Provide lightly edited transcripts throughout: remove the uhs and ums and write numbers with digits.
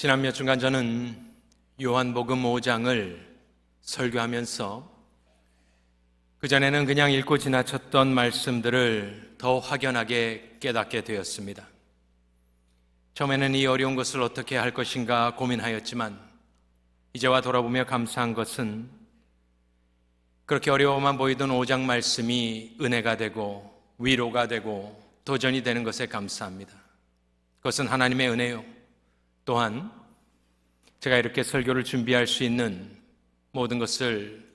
지난 몇 주간 저는 요한복음 5장을 설교하면서 그전에는 그냥 읽고 지나쳤던 말씀들을 더 확연하게 깨닫게 되었습니다. 처음에는 이 어려운 것을 어떻게 할 것인가 고민하였지만 이제와 돌아보며 감사한 것은 그렇게 어려워만 보이던 5장 말씀이 은혜가 되고 위로가 되고 도전이 되는 것에 감사합니다. 그것은 하나님의 은혜요, 또한 제가 이렇게 설교를 준비할 수 있는 모든 것을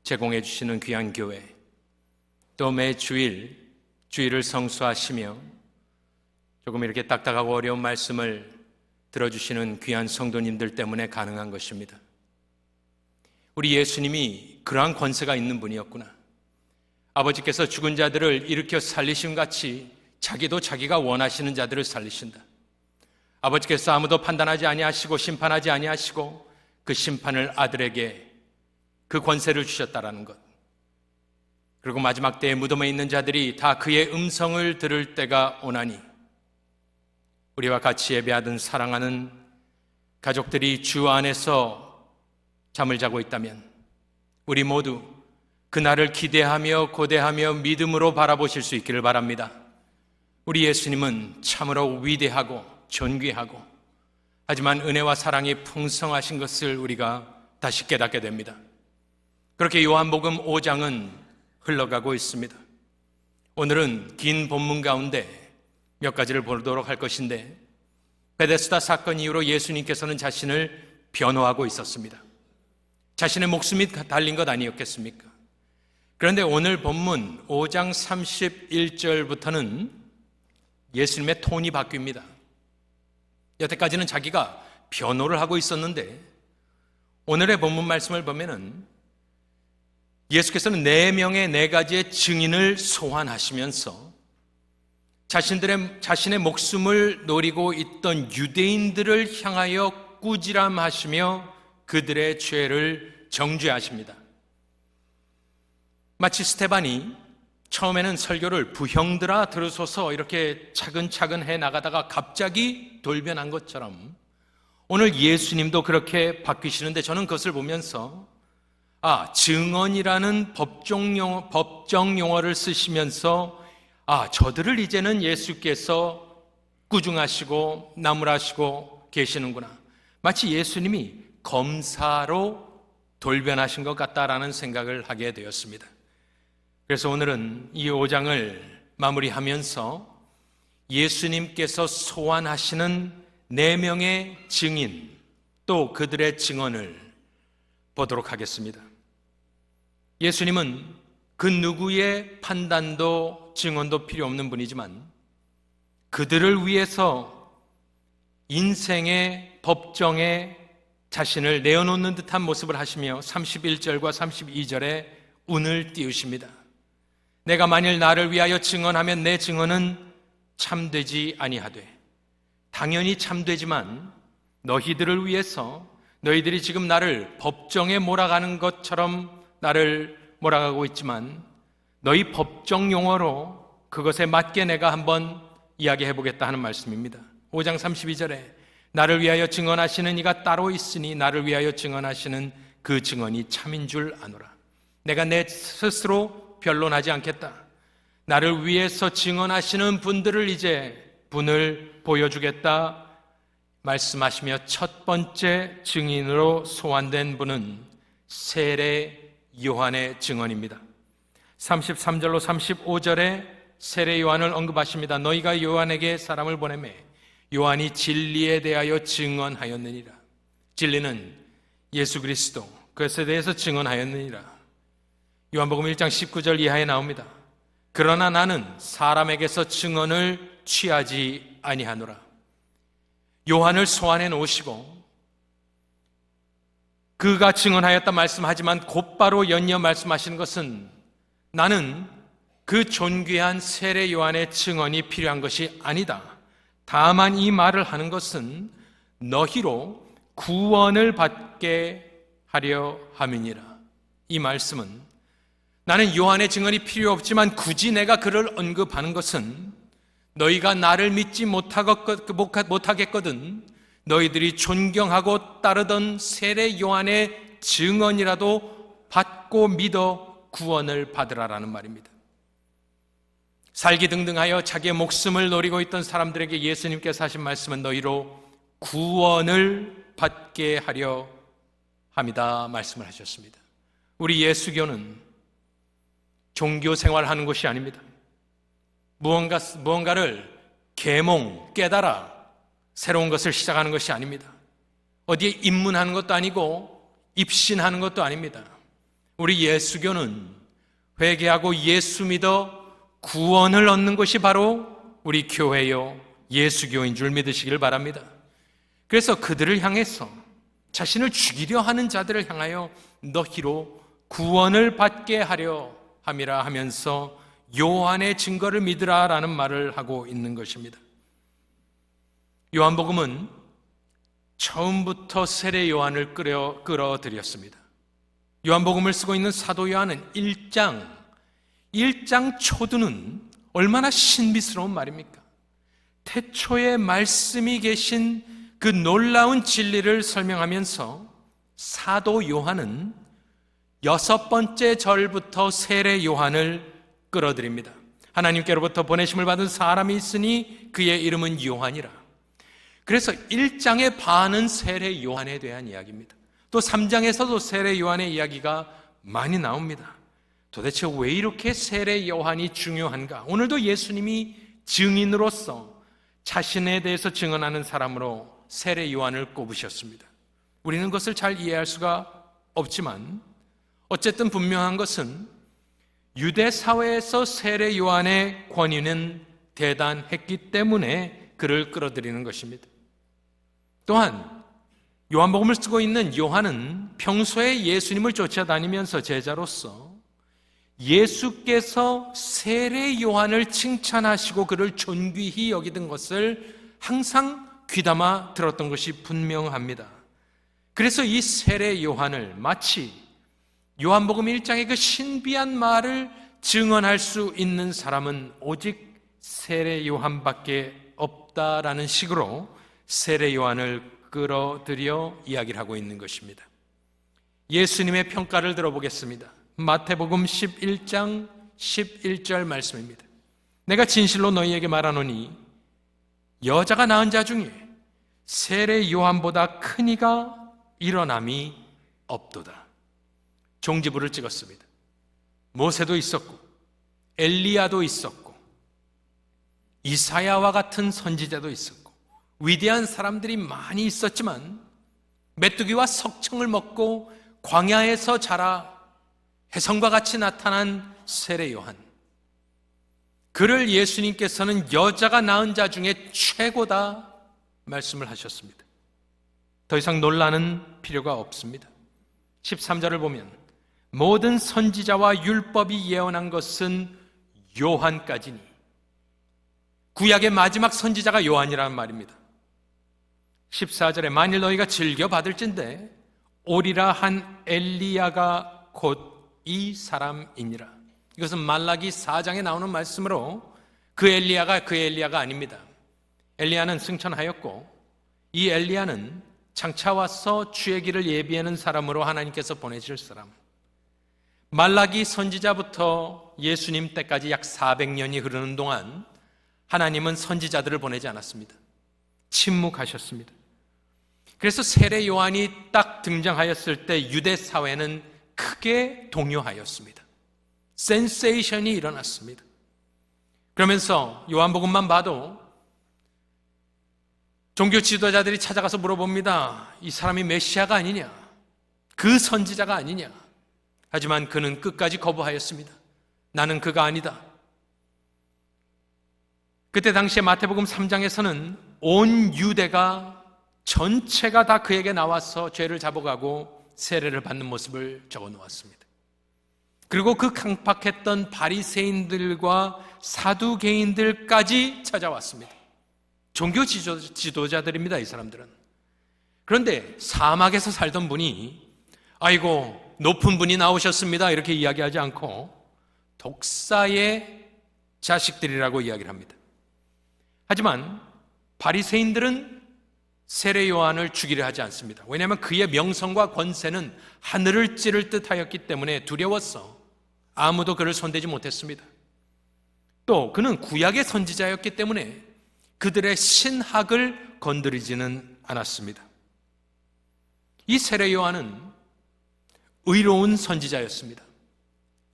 제공해 주시는 귀한 교회, 또 매 주일을 성수하시며 조금 이렇게 딱딱하고 어려운 말씀을 들어주시는 귀한 성도님들 때문에 가능한 것입니다. 우리 예수님이 그러한 권세가 있는 분이었구나. 아버지께서 죽은 자들을 일으켜 살리심 같이 자기도 자기가 원하시는 자들을 살리신다. 아버지께서 아무도 판단하지 아니하시고 심판하지 아니하시고 그 심판을 아들에게 그 권세를 주셨다라는 것. 그리고 마지막 때에 무덤에 있는 자들이 다 그의 음성을 들을 때가 오나니 우리와 같이 예배하던 사랑하는 가족들이 주 안에서 잠을 자고 있다면 우리 모두 그날을 기대하며 고대하며 믿음으로 바라보실 수 있기를 바랍니다. 우리 예수님은 참으로 위대하고 존귀하고 하지만 은혜와 사랑이 풍성하신 것을 우리가 다시 깨닫게 됩니다. 그렇게 요한복음 5장은 흘러가고 있습니다. 오늘은 긴 본문 가운데 몇 가지를 보도록 할 것인데, 베데스다 사건 이후로 예수님께서는 자신을 변호하고 있었습니다. 자신의 목숨이 달린 것 아니었겠습니까? 그런데 오늘 본문 5장 31절부터는 예수님의 톤이 바뀝니다. 여태까지는 자기가 변호를 하고 있었는데 오늘의 본문 말씀을 보면은 예수께서는 4명의 4가지의 증인을 소환하시면서 자신의 목숨을 노리고 있던 유대인들을 향하여 꾸지람하시며 그들의 죄를 정죄하십니다. 마치 스데반이 처음에는 설교를 부형들아 들으소서 이렇게 차근차근 해나가다가 갑자기 돌변한 것처럼 오늘 예수님도 그렇게 바뀌시는데, 저는 그것을 보면서 증언이라는 법정 용어를 쓰시면서 저들을 이제는 예수께서 꾸중하시고 나무라시고 계시는구나, 마치 예수님이 검사로 돌변하신 것 같다라는 생각을 하게 되었습니다. 그래서 오늘은 이 5장을 마무리하면서 예수님께서 소환하시는 4명의 증인, 또 그들의 증언을 보도록 하겠습니다. 예수님은 그 누구의 판단도 증언도 필요 없는 분이지만 그들을 위해서 인생의 법정에 자신을 내어놓는 듯한 모습을 하시며 31절과 32절에 운을 띄우십니다. 내가 만일 나를 위하여 증언하면 내 증언은 참되지 아니하되, 당연히 참되지만 너희들을 위해서, 너희들이 지금 나를 법정에 몰아가는 것처럼 나를 몰아가고 있지만 너희 법정 용어로 그것에 맞게 내가 한번 이야기해 보겠다 하는 말씀입니다. 5장 32절에 나를 위하여 증언하시는 이가 따로 있으니 나를 위하여 증언하시는 그 증언이 참인 줄 아노라. 내가 내 스스로 변론하지 않겠다. 나를 위해서 증언하시는 분들을 이제 분을 보여주겠다 말씀하시며 첫 번째 증인으로 소환된 분은 세례 요한의 증언입니다. 33절로 35절에 세례 요한을 언급하십니다. 너희가 요한에게 사람을 보내매 요한이 진리에 대하여 증언하였느니라. 진리는 예수 그리스도, 그것에 대해서 증언하였느니라. 요한복음 1장 19절 이하에 나옵니다. 그러나 나는 사람에게서 증언을 취하지 아니하노라. 요한을 소환해 놓으시고 그가 증언하였다 말씀하지만 곧바로 연이어 말씀하시는 것은 나는 그 존귀한 세례 요한의 증언이 필요한 것이 아니다. 다만 이 말을 하는 것은 너희로 구원을 받게 하려 함이니라. 이 말씀은 나는 요한의 증언이 필요 없지만 굳이 내가 그를 언급하는 것은 너희가 나를 믿지 못하겠거든 너희들이 존경하고 따르던 세례 요한의 증언이라도 받고 믿어 구원을 받으라라는 말입니다. 살기등등하여 자기의 목숨을 노리고 있던 사람들에게 예수님께서 하신 말씀은 너희로 구원을 받게 하려 합니다 말씀을 하셨습니다. 우리 예수교는 종교 생활하는 것이 아닙니다. 무언가를 계몽, 깨달아 새로운 것을 시작하는 것이 아닙니다. 어디에 입문하는 것도 아니고 입신하는 것도 아닙니다. 우리 예수교는 회개하고 예수 믿어 구원을 얻는 것이 바로 우리 교회요 예수교인 줄 믿으시길 바랍니다. 그래서 그들을 향해서 자신을 죽이려 하는 자들을 향하여 너희로 구원을 받게 하려 함이라 하면서 요한의 증거를 믿으라라는 말을 하고 있는 것입니다. 요한복음은 처음부터 세례 요한을 끌어들였습니다. 요한복음을 쓰고 있는 사도 요한은 1장 초두는 얼마나 신비스러운 말입니까? 태초에 말씀이 계신 그 놀라운 진리를 설명하면서 사도 요한은 6번째 절부터 세례 요한을 끌어들입니다. 하나님께로부터 보내심을 받은 사람이 있으니 그의 이름은 요한이라. 그래서 1장의 반은 세례 요한에 대한 이야기입니다. 또 3장에서도 세례 요한의 이야기가 많이 나옵니다. 도대체 왜 이렇게 세례 요한이 중요한가? 오늘도 예수님이 증인으로서 자신에 대해서 증언하는 사람으로 세례 요한을 꼽으셨습니다. 우리는 그것을 잘 이해할 수가 없지만 어쨌든 분명한 것은 유대 사회에서 세례 요한의 권위는 대단했기 때문에 그를 끌어들이는 것입니다. 또한 요한복음을 쓰고 있는 요한은 평소에 예수님을 쫓아다니면서 제자로서 예수께서 세례 요한을 칭찬하시고 그를 존귀히 여기던 것을 항상 귀담아 들었던 것이 분명합니다. 그래서 이 세례 요한을 마치 요한복음 1장의 그 신비한 말을 증언할 수 있는 사람은 오직 세례 요한밖에 없다라는 식으로 세례 요한을 끌어들여 이야기를 하고 있는 것입니다. 예수님의 평가를 들어보겠습니다. 마태복음 11장 11절 말씀입니다. 내가 진실로 너희에게 말하노니 여자가 낳은 자 중에 세례 요한보다 큰 이가 일어남이 없도다. 종지부를 찍었습니다. 모세도 있었고 엘리야도 있었고 이사야와 같은 선지자도 있었고 위대한 사람들이 많이 있었지만 메뚜기와 석청을 먹고 광야에서 자라 혜성과 같이 나타난 세례 요한, 그를 예수님께서는 여자가 낳은 자 중에 최고다 말씀을 하셨습니다. 더 이상 논란은 필요가 없습니다. 13절을 보면 모든 선지자와 율법이 예언한 것은 요한까지니, 구약의 마지막 선지자가 요한이라는 말입니다. 14절에 만일 너희가 즐겨 받을진대 오리라 한 엘리야가 곧 이 사람이니라. 이것은 말라기 4장에 나오는 말씀으로 그 엘리야가 아닙니다. 엘리야는 승천하였고 이 엘리야는 장차 와서 주의 길을 예비하는 사람으로 하나님께서 보내실 사람. 말라기 선지자부터 예수님 때까지 약 400년이 흐르는 동안 하나님은 선지자들을 보내지 않았습니다. 침묵하셨습니다. 그래서 세례 요한이 딱 등장하였을 때 유대 사회는 크게 동요하였습니다. 센세이션이 일어났습니다. 그러면서 요한복음만 봐도 종교 지도자들이 찾아가서 물어봅니다. 이 사람이 메시아가 아니냐? 그 선지자가 아니냐? 하지만 그는 끝까지 거부하였습니다. 나는 그가 아니다. 그때 당시에 마태복음 3장에서는 온 유대가 전체가 다 그에게 나와서 죄를 잡아가고 세례를 받는 모습을 적어 놓았습니다. 그리고 그 강팍했던 바리새인들과 사두개인들까지 찾아왔습니다. 종교 지도자들입니다, 이 사람들은. 그런데 사막에서 살던 분이 아이고 높은 분이 나오셨습니다 이렇게 이야기하지 않고 독사의 자식들이라고 이야기를 합니다. 하지만 바리새인들은 세례 요한을 죽이려 하지 않습니다. 왜냐하면 그의 명성과 권세는 하늘을 찌를 듯 하였기 때문에 두려웠어. 아무도 그를 손대지 못했습니다. 또 그는 구약의 선지자였기 때문에 그들의 신학을 건드리지는 않았습니다. 이 세례 요한은 의로운 선지자였습니다.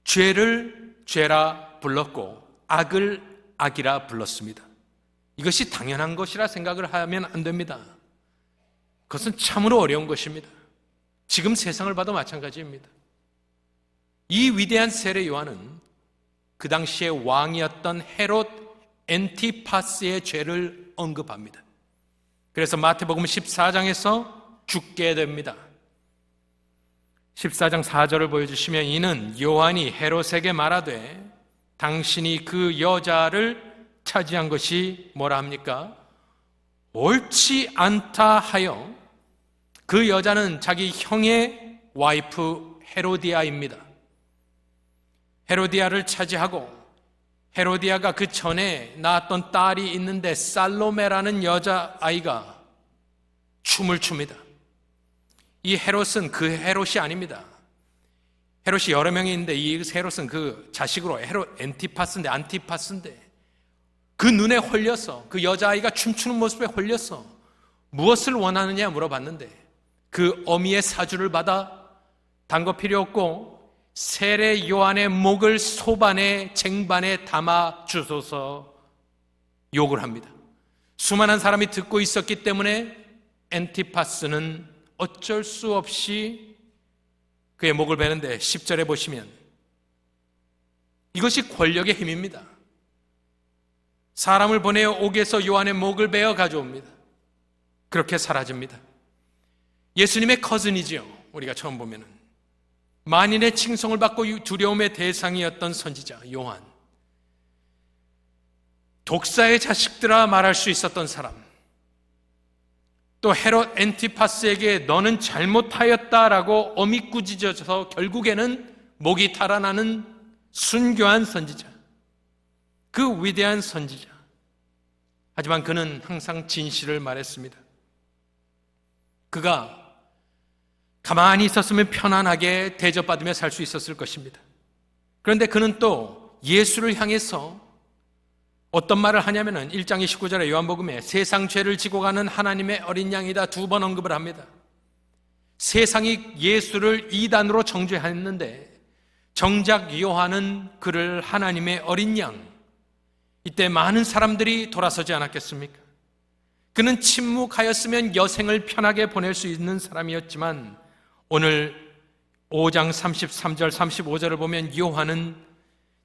죄를 죄라 불렀고 악을 악이라 불렀습니다. 이것이 당연한 것이라 생각을 하면 안 됩니다. 그것은 참으로 어려운 것입니다. 지금 세상을 봐도 마찬가지입니다. 이 위대한 세례 요한은 그 당시에 왕이었던 헤롯 엔티파스의 죄를 언급합니다. 그래서 마태복음 14장에서 죽게 됩니다. 14장 4절을 보여주시면 이는 요한이 헤롯에게 말하되 당신이 그 여자를 차지한 것이 뭐라 합니까? 옳지 않다 하여, 그 여자는 자기 형의 와이프 헤로디아입니다. 헤로디아를 차지하고 헤로디아가 그 전에 낳았던 딸이 있는데 살로메라는 여자아이가 춤을 춥니다. 이 헤롯은 그 헤롯이 아닙니다. 헤롯이 여러 명이 있는데 이 헤롯은 그 자식으로 헤롯 안티파스인데 그 눈에 홀려서, 그 여자아이가 춤추는 모습에 홀려서 무엇을 원하느냐 물어봤는데 그 어미의 사주를 받아 담궈 필요 없고 세례 요한의 목을 소반에 쟁반에 담아 주소서 욕을 합니다. 수많은 사람이 듣고 있었기 때문에 엔티파스는 어쩔 수 없이 그의 목을 베는데 10절에 보시면 이것이 권력의 힘입니다. 사람을 보내어 옥에서 요한의 목을 베어 가져옵니다. 그렇게 사라집니다. 예수님의 커즌이지요. 우리가 처음 보면은 만인의 칭송을 받고 두려움의 대상이었던 선지자 요한, 독사의 자식들아 말할 수 있었던 사람, 또 헤롯 엔티파스에게 너는 잘못하였다라고 어미꾸짖어서 결국에는 목이 달아나는 순교한 선지자, 그 위대한 선지자. 하지만 그는 항상 진실을 말했습니다. 그가 가만히 있었으면 편안하게 대접받으며 살 수 있었을 것입니다. 그런데 그는 또 예수를 향해서 어떤 말을 하냐면은 1장 29절에 요한복음에 세상 죄를 지고 가는 하나님의 어린 양이다 2번 언급을 합니다. 세상이 예수를 이단으로 정죄했는데 정작 요한은 그를 하나님의 어린 양, 이때 많은 사람들이 돌아서지 않았겠습니까? 그는 침묵하였으면 여생을 편하게 보낼 수 있는 사람이었지만 오늘 5장 33절 35절을 보면 요한은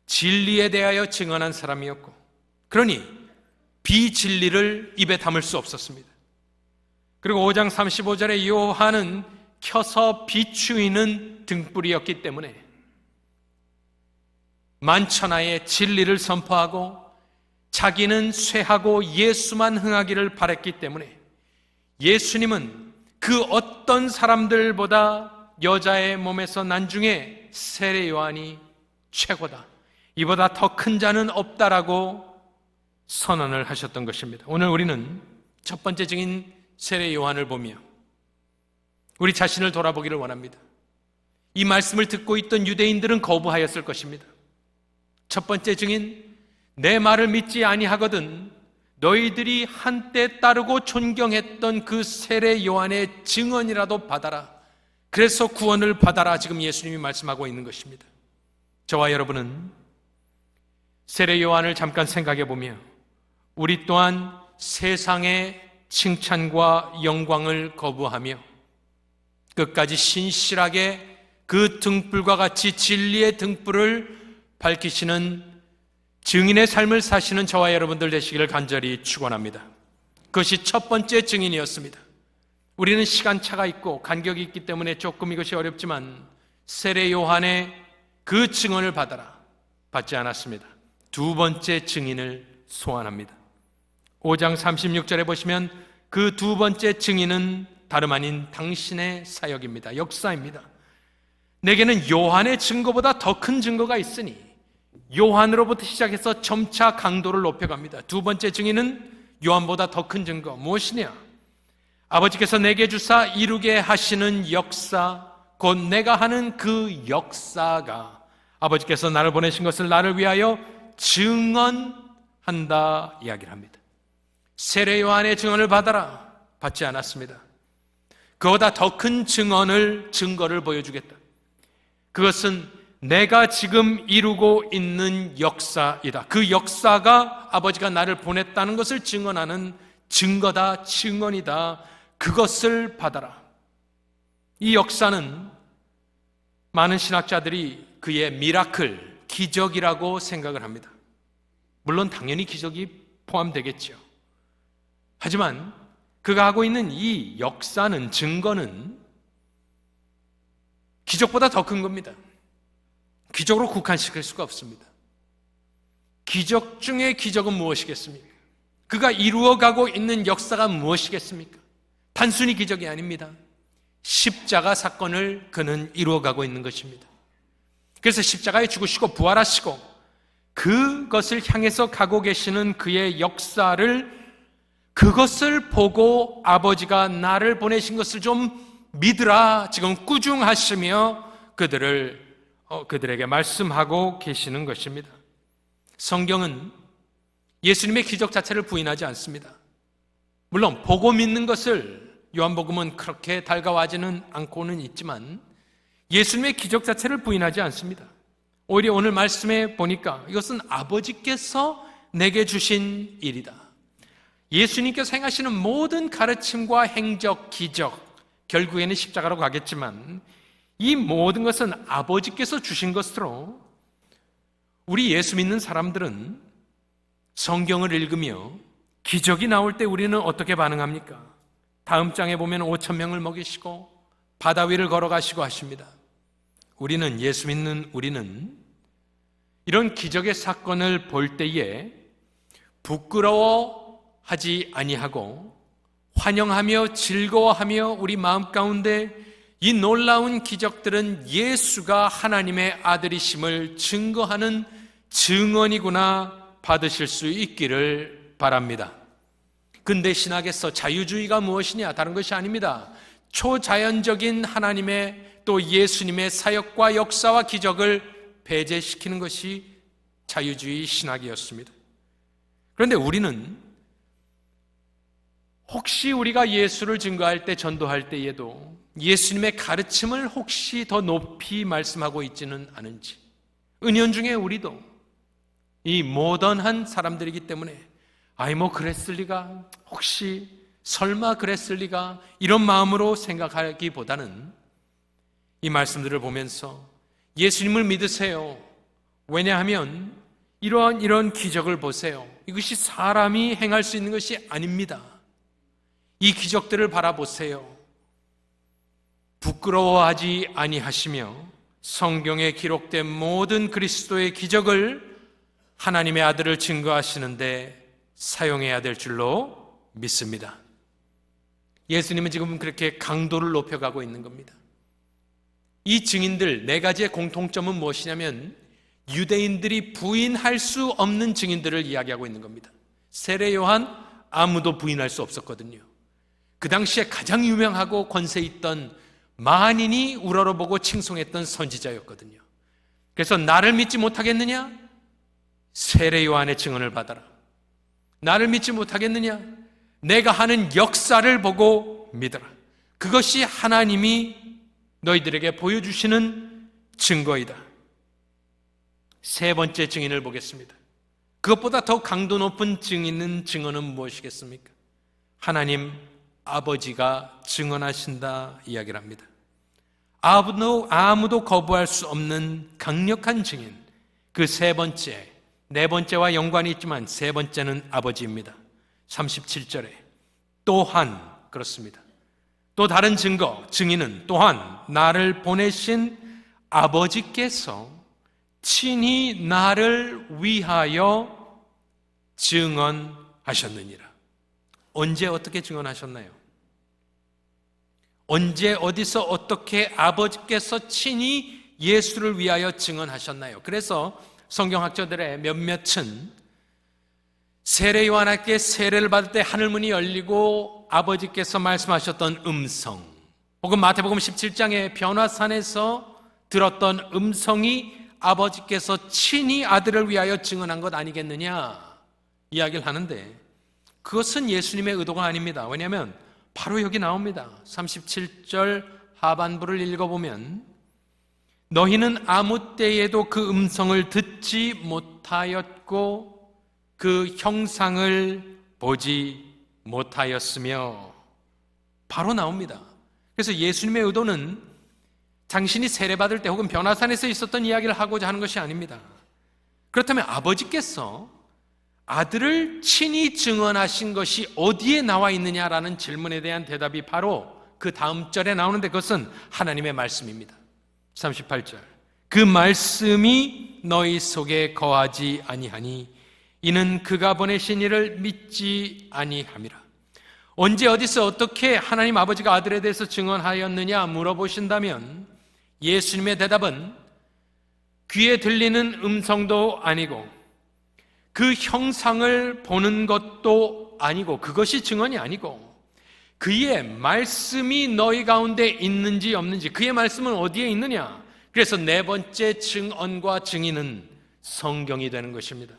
진리에 대하여 증언한 사람이었고, 그러니 비진리를 입에 담을 수 없었습니다. 그리고 5장 35절에 요한은 켜서 비추이는 등불이었기 때문에 만천하에 진리를 선포하고 자기는 쇠하고 예수만 흥하기를 바랬기 때문에 예수님은 그 어떤 사람들보다 여자의 몸에서 난 중에 세례 요한이 최고다, 이보다 더 큰 자는 없다라고 선언을 하셨던 것입니다. 오늘 우리는 첫 번째 증인 세례 요한을 보며 우리 자신을 돌아보기를 원합니다. 이 말씀을 듣고 있던 유대인들은 거부하였을 것입니다. 첫 번째 증인, 내 말을 믿지 아니하거든 너희들이 한때 따르고 존경했던 그 세례 요한의 증언이라도 받아라. 그래서 구원을 받아라. 지금 예수님이 말씀하고 있는 것입니다. 저와 여러분은 세례 요한을 잠깐 생각해 보며 우리 또한 세상의 칭찬과 영광을 거부하며 끝까지 신실하게 그 등불과 같이 진리의 등불을 밝히시는 증인의 삶을 사시는 저와 여러분들 되시기를 간절히 축원합니다. 그것이 첫 번째 증인이었습니다. 우리는 시간차가 있고 간격이 있기 때문에 조금 이것이 어렵지만 세례 요한의 그 증언을 받아라, 받지 않았습니다. 두 번째 증인을 소환합니다. 5장 36절에 보시면 그 두 번째 증인은 다름 아닌 당신의 사역입니다. 역사입니다. 내게는 요한의 증거보다 더 큰 증거가 있으니 요한으로부터 시작해서 점차 강도를 높여갑니다. 두 번째 증인은 요한보다 더 큰 증거 무엇이냐? 아버지께서 내게 주사 이루게 하시는 역사, 곧 내가 하는 그 역사가 아버지께서 나를 보내신 것을 나를 위하여 증언한다 이야기를 합니다. 세례 요한의 증언을 받아라, 받지 않았습니다. 그보다 더 큰 증거를 보여주겠다. 그것은 내가 지금 이루고 있는 역사이다. 그 역사가 아버지가 나를 보냈다는 것을 증언하는 증거다, 증언이다. 그것을 받아라. 이 역사는 많은 신학자들이 그의 미라클, 기적이라고 생각을 합니다. 물론 당연히 기적이 포함되겠죠. 하지만 그가 하고 있는 이 역사는, 증거는 기적보다 더 큰 겁니다. 기적으로 국한시킬 수가 없습니다. 기적 중에 기적은 무엇이겠습니까? 그가 이루어가고 있는 역사가 무엇이겠습니까? 단순히 기적이 아닙니다. 십자가 사건을 그는 이루어가고 있는 것입니다. 그래서 십자가에 죽으시고 부활하시고 그것을 향해서 가고 계시는 그의 역사를, 그것을 보고 아버지가 나를 보내신 것을 좀 믿으라 지금 꾸중하시며 그들에게 말씀하고 계시는 것입니다. 성경은 예수님의 기적 자체를 부인하지 않습니다. 물론 보고 믿는 것을 요한복음은 그렇게 달가워하지는 않고는 있지만 예수님의 기적 자체를 부인하지 않습니다. 오히려 오늘 말씀에 보니까 이것은 아버지께서 내게 주신 일이다. 예수님께서 행하시는 모든 가르침과 행적, 기적, 결국에는 십자가로 가겠지만 이 모든 것은 아버지께서 주신 것으로 우리 예수 믿는 사람들은 성경을 읽으며 기적이 나올 때 우리는 어떻게 반응합니까? 다음 장에 보면 5,000명을 먹이시고 바다 위를 걸어가시고 하십니다. 우리는, 예수 믿는 우리는 이런 기적의 사건을 볼 때에 부끄러워하지 아니하고 환영하며 즐거워하며 우리 마음 가운데 이 놀라운 기적들은 예수가 하나님의 아들이심을 증거하는 증언이구나 받으실 수 있기를 바랍니다. 근대 신학에서 자유주의가 무엇이냐? 다른 것이 아닙니다. 초자연적인 하나님의 또 예수님의 사역과 역사와 기적을 배제시키는 것이 자유주의 신학이었습니다. 그런데 우리는 혹시 우리가 예수를 증거할 때, 전도할 때에도 예수님의 가르침을 혹시 더 높이 말씀하고 있지는 않은지, 은연중에 우리도 이 모던한 사람들이기 때문에 그랬을 리가, 혹시 설마 그랬을 리가, 이런 마음으로 생각하기보다는 이 말씀들을 보면서 예수님을 믿으세요. 왜냐하면 이런 기적을 보세요. 이것이 사람이 행할 수 있는 것이 아닙니다. 이 기적들을 바라보세요. 부끄러워하지 아니하시며 성경에 기록된 모든 그리스도의 기적을 하나님의 아들을 증거하시는데 사용해야 될 줄로 믿습니다. 예수님은 지금 그렇게 강도를 높여가고 있는 겁니다. 이 증인들 네 가지의 공통점은 무엇이냐면 유대인들이 부인할 수 없는 증인들을 이야기하고 있는 겁니다. 세례 요한 아무도 부인할 수 없었거든요. 그 당시에 가장 유명하고 권세 있던 만인이 우러러보고 칭송했던 선지자였거든요. 그래서 나를 믿지 못하겠느냐? 세례 요한의 증언을 받아라. 나를 믿지 못하겠느냐? 내가 하는 역사를 보고 믿어라. 그것이 하나님이 너희들에게 보여주시는 증거이다. 세 번째 증인을 보겠습니다. 그것보다 더 강도 높은 증언은 무엇이겠습니까? 하나님 아버지가 증언하신다 이야기를 합니다. 아무도 거부할 수 없는 강력한 증인. 그 세 번째, 네 번째와 연관이 있지만 세 번째는 아버지입니다. 37절에 또한, 그렇습니다. 또 다른 증거, 증인은 또한 나를 보내신 아버지께서 친히 나를 위하여 증언하셨느니라. 언제 어떻게 증언하셨나요? 언제 어디서 어떻게 아버지께서 친히 예수를 위하여 증언하셨나요? 그래서 성경학자들의 몇몇은 세례 요한에게 세례를 받을 때 하늘문이 열리고 아버지께서 말씀하셨던 음성, 혹은 마태복음 17장의 변화산에서 들었던 음성이 아버지께서 친히 아들을 위하여 증언한 것 아니겠느냐 이야기를 하는데, 그것은 예수님의 의도가 아닙니다. 왜냐하면 바로 여기 나옵니다. 37절 하반부를 읽어보면 너희는 아무 때에도 그 음성을 듣지 못하였고 그 형상을 보지 못하였으며, 바로 나옵니다. 그래서 예수님의 의도는 당신이 세례받을 때 혹은 변화산에서 있었던 이야기를 하고자 하는 것이 아닙니다. 그렇다면 아버지께서 아들을 친히 증언하신 것이 어디에 나와 있느냐라는 질문에 대한 대답이 바로 그 다음 절에 나오는데, 그것은 하나님의 말씀입니다. 38절, 그 말씀이 너희 속에 거하지 아니하니 이는 그가 보내신 이를 믿지 아니함이라. 언제 어디서 어떻게 하나님 아버지가 아들에 대해서 증언하였느냐 물어보신다면 예수님의 대답은 귀에 들리는 음성도 아니고 그 형상을 보는 것도 아니고, 그것이 증언이 아니고 그의 말씀이 너희 가운데 있는지 없는지, 그의 말씀은 어디에 있느냐. 그래서 네 번째 증언과 증인은 성경이 되는 것입니다.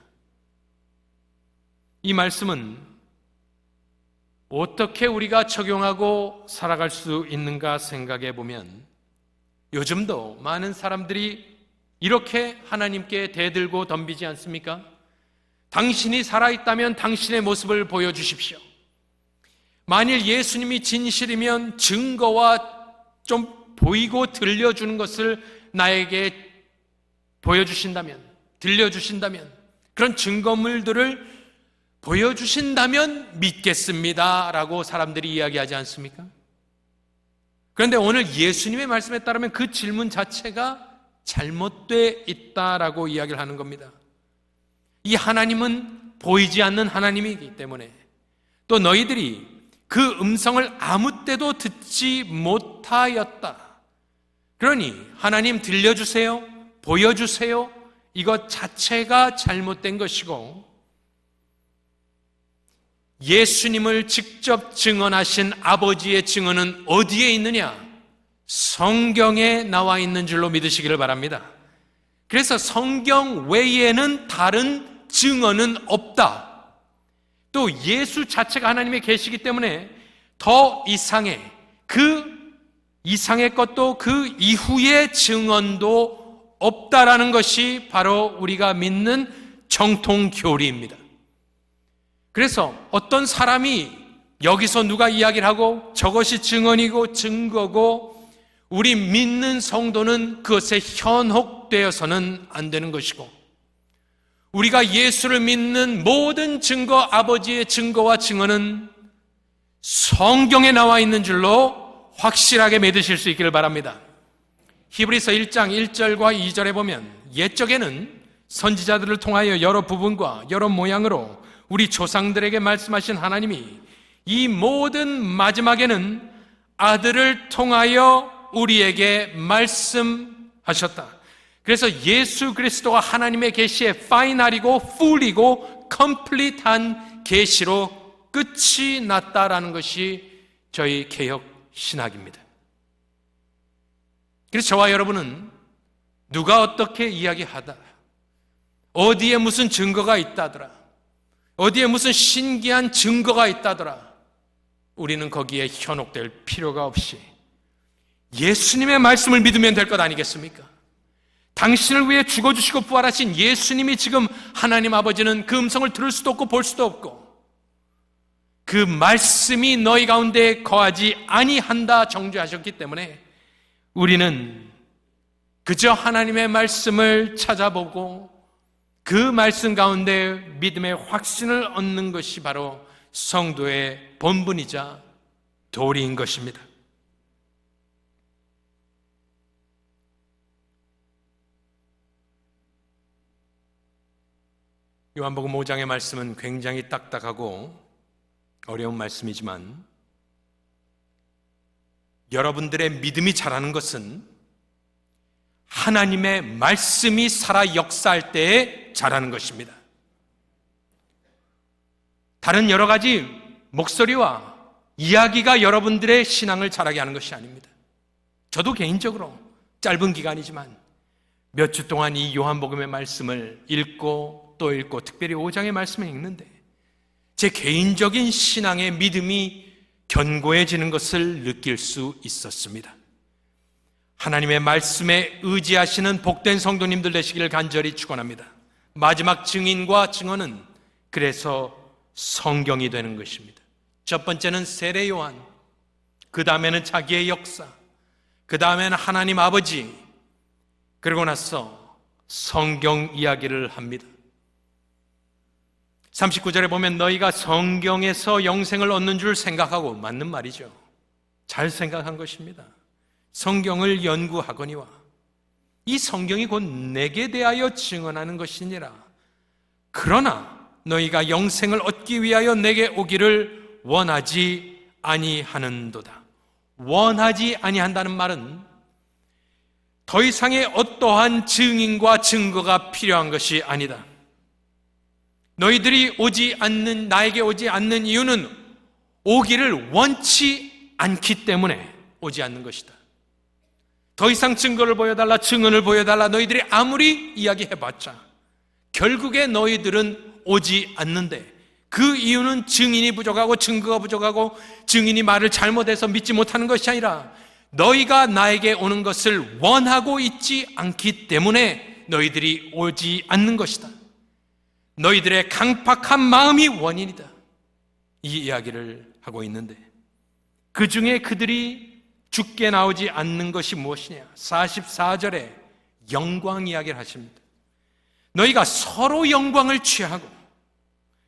이 말씀은 어떻게 우리가 적용하고 살아갈 수 있는가 생각해 보면, 요즘도 많은 사람들이 이렇게 하나님께 대들고 덤비지 않습니까? 당신이 살아있다면 당신의 모습을 보여주십시오. 만일 예수님이 진실이면 증거와 좀 보이고 들려주는 것을 나에게 보여주신다면, 들려주신다면, 그런 증거물들을 보여주신다면 믿겠습니다 라고 사람들이 이야기하지 않습니까? 그런데 오늘 예수님의 말씀에 따르면 그 질문 자체가 잘못되어 있다라고 이야기를 하는 겁니다. 이 하나님은 보이지 않는 하나님이기 때문에, 또 너희들이 그 음성을 아무 때도 듣지 못하였다. 그러니 하나님 들려주세요, 보여주세요, 이것 자체가 잘못된 것이고, 예수님을 직접 증언하신 아버지의 증언은 어디에 있느냐? 성경에 나와 있는 줄로 믿으시기를 바랍니다. 그래서 성경 외에는 다른 증언은 없다. 또 예수 자체가 하나님의 계시이기 때문에 더 이상의, 그 이상의 것도 그 이후의 증언도 없다라는 것이 바로 우리가 믿는 정통 교리입니다. 그래서 어떤 사람이 여기서 누가 이야기를 하고 저것이 증언이고 증거고, 우리 믿는 성도는 그것에 현혹되어서는 안 되는 것이고, 우리가 예수를 믿는 모든 증거, 아버지의 증거와 증언은 성경에 나와 있는 줄로 확실하게 믿으실 수 있기를 바랍니다. 히브리서 1장 1절과 2절에 보면 옛적에는 선지자들을 통하여 여러 부분과 여러 모양으로 우리 조상들에게 말씀하신 하나님이 이 모든 마지막에는 아들을 통하여 우리에게 말씀하셨다. 그래서 예수 그리스도가 하나님의 계시의 파이널이고 풀이고 컴플리트한 계시로 끝이 났다라는 것이 저희 개혁 신학입니다. 그래서 저와 여러분은 누가 어떻게 이야기하다, 어디에 무슨 증거가 있다더라, 어디에 무슨 신기한 증거가 있다더라, 우리는 거기에 현혹될 필요가 없이 예수님의 말씀을 믿으면 될 것 아니겠습니까? 당신을 위해 죽어주시고 부활하신 예수님이 지금 하나님 아버지는 그 음성을 들을 수도 없고 볼 수도 없고, 그 말씀이 너희 가운데 거하지 아니한다 정죄하셨기 때문에 우리는 그저 하나님의 말씀을 찾아보고 그 말씀 가운데 믿음의 확신을 얻는 것이 바로 성도의 본분이자 도리인 것입니다. 요한복음 5장의 말씀은 굉장히 딱딱하고 어려운 말씀이지만, 여러분들의 믿음이 자라는 것은 하나님의 말씀이 살아 역사할 때에 자라는 것입니다. 다른 여러 가지 목소리와 이야기가 여러분들의 신앙을 자라게 하는 것이 아닙니다. 저도 개인적으로 짧은 기간이지만 몇 주 동안 이 요한복음의 말씀을 읽고 또 읽고, 특별히 5장의 말씀을 읽는데 제 개인적인 신앙의 믿음이 견고해지는 것을 느낄 수 있었습니다. 하나님의 말씀에 의지하시는 복된 성도님들 되시기를 간절히 축원합니다. 마지막 증인과 증언은 그래서 성경이 되는 것입니다. 첫 번째는 세례 요한, 그 다음에는 자기의 역사, 그 다음에는 하나님 아버지, 그리고 나서 성경 이야기를 합니다. 39절에 보면 너희가 성경에서 영생을 얻는 줄 생각하고, 맞는 말이죠. 잘 생각한 것입니다. 성경을 연구하거니와 이 성경이 곧 내게 대하여 증언하는 것이니라. 그러나 너희가 영생을 얻기 위하여 내게 오기를 원하지 아니하는도다. 원하지 아니한다는 말은 더 이상의 어떠한 증인과 증거가 필요한 것이 아니다. 너희들이 나에게 오지 않는 이유는 오기를 원치 않기 때문에 오지 않는 것이다. 더 이상 증거를 보여달라, 증언을 보여달라 너희들이 아무리 이야기해봤자 결국에 너희들은 오지 않는데, 그 이유는 증인이 부족하고 증거가 부족하고 증인이 말을 잘못해서 믿지 못하는 것이 아니라 너희가 나에게 오는 것을 원하고 있지 않기 때문에 너희들이 오지 않는 것이다. 너희들의 강팍한 마음이 원인이다. 이 이야기를 하고 있는데, 그 중에 그들이 죽게 나오지 않는 것이 무엇이냐? 44절에 영광 이야기를 하십니다. 너희가 서로 영광을 취하고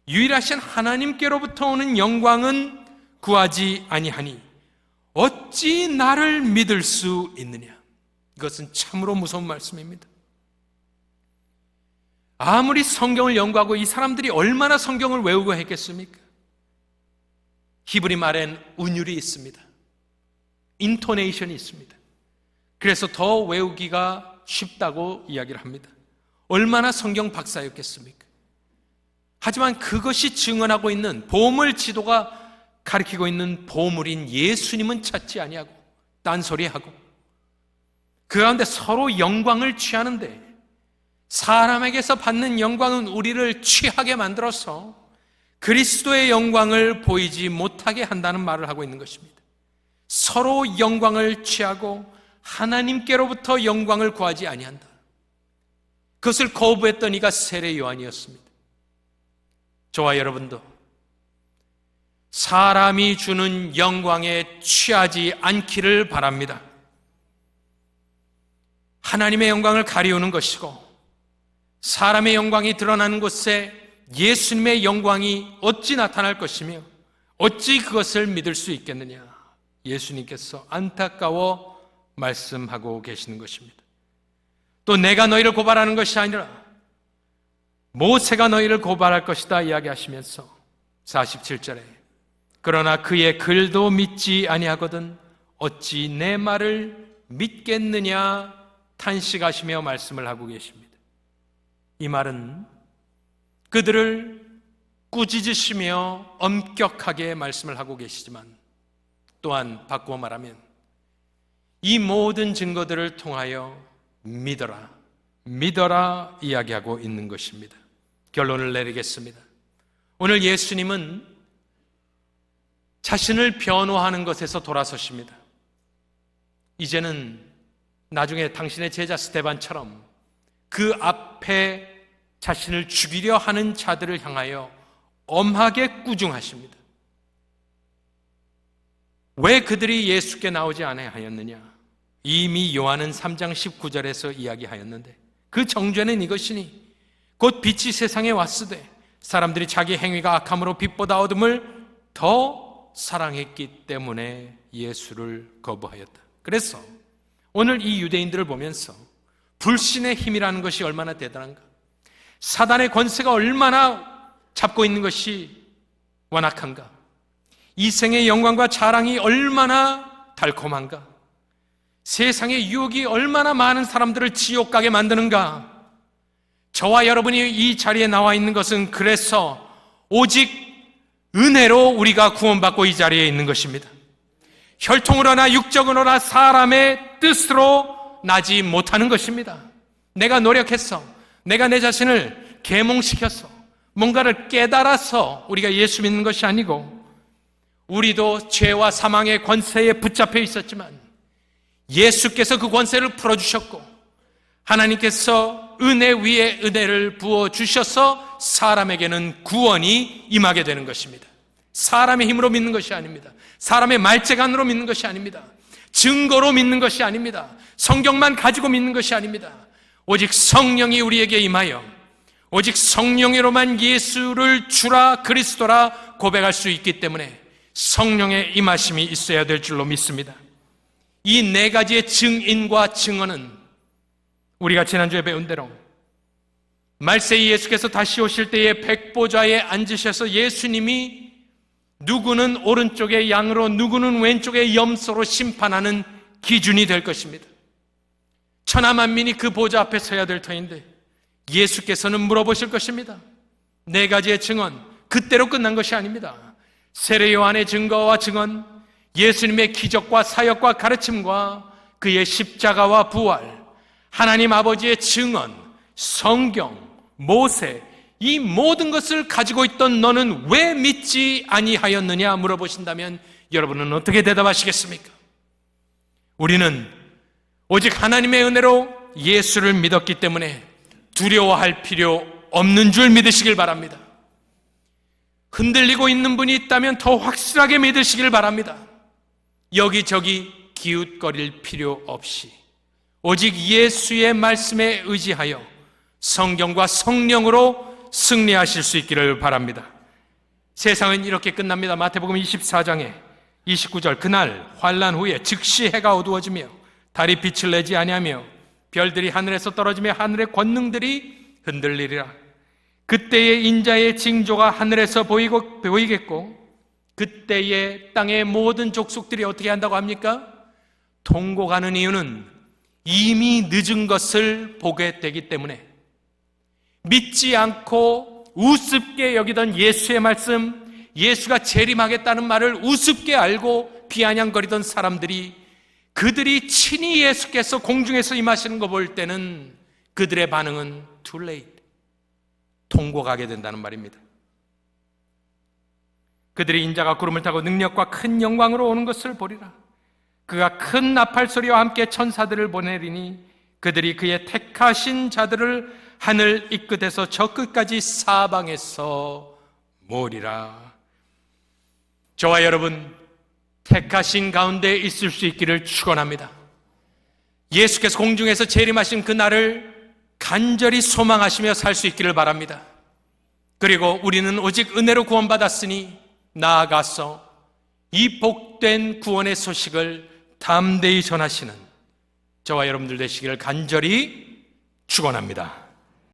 유일하신 하나님께로부터 오는 영광은 구하지 아니하니 어찌 나를 믿을 수 있느냐? 이것은 참으로 무서운 말씀입니다. 아무리 성경을 연구하고 이 사람들이 얼마나 성경을 외우고 했겠습니까? 히브리 말엔 운율이 있습니다. 인토네이션이 있습니다. 그래서 더 외우기가 쉽다고 이야기를 합니다. 얼마나 성경 박사였겠습니까? 하지만 그것이 증언하고 있는 보물 지도가 가리키고 있는 보물인 예수님은 찾지 아니하고 딴소리하고 그 가운데 서로 영광을 취하는데, 사람에게서 받는 영광은 우리를 취하게 만들어서 그리스도의 영광을 보이지 못하게 한다는 말을 하고 있는 것입니다. 서로 영광을 취하고 하나님께로부터 영광을 구하지 아니한다. 그것을 거부했던 이가 세례 요한이었습니다. 저와 여러분도 사람이 주는 영광에 취하지 않기를 바랍니다. 하나님의 영광을 가리우는 것이고 사람의 영광이 드러나는 곳에 예수님의 영광이 어찌 나타날 것이며 어찌 그것을 믿을 수 있겠느냐? 예수님께서 안타까워 말씀하고 계시는 것입니다. 또 내가 너희를 고발하는 것이 아니라 모세가 너희를 고발할 것이다 이야기하시면서 47절에 그러나 그의 글도 믿지 아니하거든 어찌 내 말을 믿겠느냐 탄식하시며 말씀을 하고 계십니다. 이 말은 그들을 꾸짖으시며 엄격하게 말씀을 하고 계시지만 또한 바꾸어 말하면 이 모든 증거들을 통하여 믿어라, 믿어라 이야기하고 있는 것입니다. 결론을 내리겠습니다. 오늘 예수님은 자신을 변호하는 것에서 돌아서십니다. 이제는 나중에 당신의 제자 스데반처럼 그 앞에 자신을 죽이려 하는 자들을 향하여 엄하게 꾸중하십니다. 왜 그들이 예수께 나오지 아니하였느냐? 이미 요한은 3장 19절에서 이야기하였는데 그 정죄는 이것이니 곧 빛이 세상에 왔으되 사람들이 자기 행위가 악함으로 빛보다 어둠을 더 사랑했기 때문에 예수를 거부하였다. 그래서 오늘 이 유대인들을 보면서 불신의 힘이라는 것이 얼마나 대단한가, 사단의 권세가 얼마나 잡고 있는 것이 완악한가, 이생의 영광과 자랑이 얼마나 달콤한가, 세상의 유혹이 얼마나 많은 사람들을 지옥 가게 만드는가. 저와 여러분이 이 자리에 나와 있는 것은 그래서 오직 은혜로 우리가 구원받고 이 자리에 있는 것입니다. 혈통으로나 육적으로나 사람의 뜻으로 나지 못하는 것입니다. 내가 노력했어, 내가 내 자신을 계몽시켰어, 뭔가를 깨달아서 우리가 예수 믿는 것이 아니고, 우리도 죄와 사망의 권세에 붙잡혀 있었지만 예수께서 그 권세를 풀어주셨고, 하나님께서 은혜 위에 은혜를 부어주셔서 사람에게는 구원이 임하게 되는 것입니다. 사람의 힘으로 믿는 것이 아닙니다. 사람의 말재간으로 믿는 것이 아닙니다. 증거로 믿는 것이 아닙니다. 성경만 가지고 믿는 것이 아닙니다. 오직 성령이 우리에게 임하여 오직 성령으로만 예수를 주라 그리스도라 고백할 수 있기 때문에 성령의 임하심이 있어야 될 줄로 믿습니다. 이 네 가지의 증인과 증언은 우리가 지난주에 배운 대로 말세이 예수께서 다시 오실 때에 백보좌에 앉으셔서 예수님이 누구는 오른쪽의 양으로 누구는 왼쪽의 염소로 심판하는 기준이 될 것입니다. 천하만민이 그 보좌 앞에 서야 될 터인데 예수께서는 물어보실 것입니다. 네 가지의 증언, 그때로 끝난 것이 아닙니다. 세례 요한의 증거와 증언, 예수님의 기적과 사역과 가르침과 그의 십자가와 부활, 하나님 아버지의 증언, 성경, 모세, 이 모든 것을 가지고 있던 너는 왜 믿지 아니하였느냐 물어보신다면 여러분은 어떻게 대답하시겠습니까? 우리는 오직 하나님의 은혜로 예수를 믿었기 때문에 두려워할 필요 없는 줄 믿으시길 바랍니다. 흔들리고 있는 분이 있다면 더 확실하게 믿으시길 바랍니다. 여기저기 기웃거릴 필요 없이 오직 예수의 말씀에 의지하여 성경과 성령으로 승리하실 수 있기를 바랍니다. 세상은 이렇게 끝납니다. 마태복음 24장에 29절, 그날 환난 후에 즉시 해가 어두워지며 달이 빛을 내지 아니하며 별들이 하늘에서 떨어지며 하늘의 권능들이 흔들리리라. 그때의 인자의 징조가 하늘에서 보이겠고 그때의 땅의 모든 족속들이 어떻게 한다고 합니까? 통곡하는 이유는 이미 늦은 것을 보게 되기 때문에 믿지 않고 우습게 여기던 예수의 말씀, 예수가 재림하겠다는 말을 우습게 알고 비아냥거리던 사람들이 그들이 친히 예수께서 공중에서 임하시는 거 볼 때는 그들의 반응은 too late, 통곡하게 된다는 말입니다. 그들이 인자가 구름을 타고 능력과 큰 영광으로 오는 것을 보리라. 그가 큰 나팔 소리와 함께 천사들을 보내리니 그들이 그의 택하신 자들을 하늘 이 끝에서 저 끝까지 사방에서 모으리라. 저와 여러분 택하신 가운데 있을 수 있기를 축원합니다. 예수께서 공중에서 재림하신 그날을 간절히 소망하시며 살 수 있기를 바랍니다. 그리고 우리는 오직 은혜로 구원받았으니 나아가서 이 복된 구원의 소식을 담대히 전하시는 저와 여러분들 되시기를 간절히 축원합니다.